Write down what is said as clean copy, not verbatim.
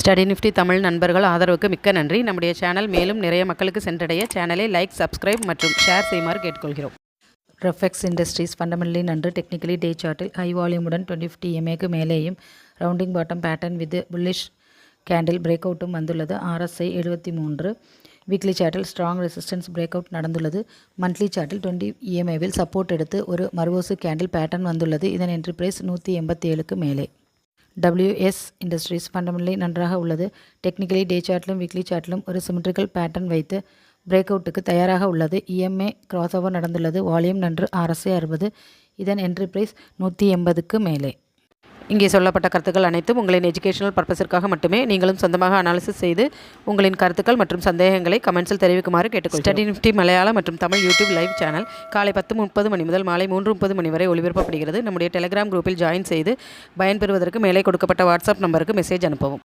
Study Nifty Tamil நண்பர்கள் ஆதரவுக்கு மிக்க நன்றி. நம்முடைய சேனல் மேலும் நிறைய மக்களுக்கு சென்றடைய சேனலை லைக், சப்ஸ்கிரைப் மற்றும் ஷேர் செய்யுமாறு கேட்டுக்கொள்கிறோம். ரெஃபெக்ஸ் இண்டஸ்ட்ரீஸ் ஃபண்டமெண்டலி நன்று. டெக்னிக்கலி டே சார்ட்டில் ஹை வால்யூமுடன் 2050 MAக்கு மேலேயும் rounding bottom pattern with bullish candle break அவுட்டும் வந்துள்ளது. RSI 73. வீக்லி சார்ட்டில் ஸ்ட்ராங் ரெசிஸ்டன்ஸ் பிரேக் அவுட் நடந்துள்ளது. மந்த்லி சார்ட்டில் 20 EMAவில் சப்போர்ட் எடுத்து ஒரு மறுவோசு கேண்டில் பேட்டர்ன் வந்துள்ளது. இதன் என்ட்ரி பிரைஸ் 187க்கு மேலே. WS இண்டஸ்ட்ரீஸ் ஃபண்டமெண்டலி நன்றாக உள்ளது. டெக்னிக்கலி டே சார்ட்டிலும் வீக்லி சார்ட்டிலும் ஒரு சிமெட்ரிக்கல் பேட்டர்ன் வைத்து பிரேக் அவுட்டுக்கு தயாராக உள்ளது. EMA கிராஸ் ஓவர் நடந்துள்ளது. வால்யூம் நன்று. RSI 60. இதன் என்ட்ரி பிரைஸ் 180க்கு மேலே. இங்கே சொல்லப்பட்ட கருத்துக்கள் அனைத்தும் உங்களின் எஜுகேஷனல் பர்பஸிற்காக மட்டுமே. நீங்களும் சொந்தமாக அனாலிசிஸ் செய்து உங்களின் கருத்துக்கள் மற்றும் சந்தேகங்களை கமெண்ட்ஸில் தெரிவிக்குமாறு கேட்டுக்கொள்கிறேன். ஸ்டடி நிஃப்டி மலையாளம் மற்றும் தமிழ் யூடியூப் லைவ் சேனல் காலை 10:30 மணி முதல் மாலை 3:30 மணி வரை ஒளிபரப்பப்படுகிறது. நம்முடைய டெலிகிராம் குரூப்பில் ஜாயின் செய்து பயன்பெறுவதற்கு மேலே கொடுக்கப்பட்ட வாட்ஸ்அப் நம்பருக்கு மெசேஜ் அனுப்பவும்.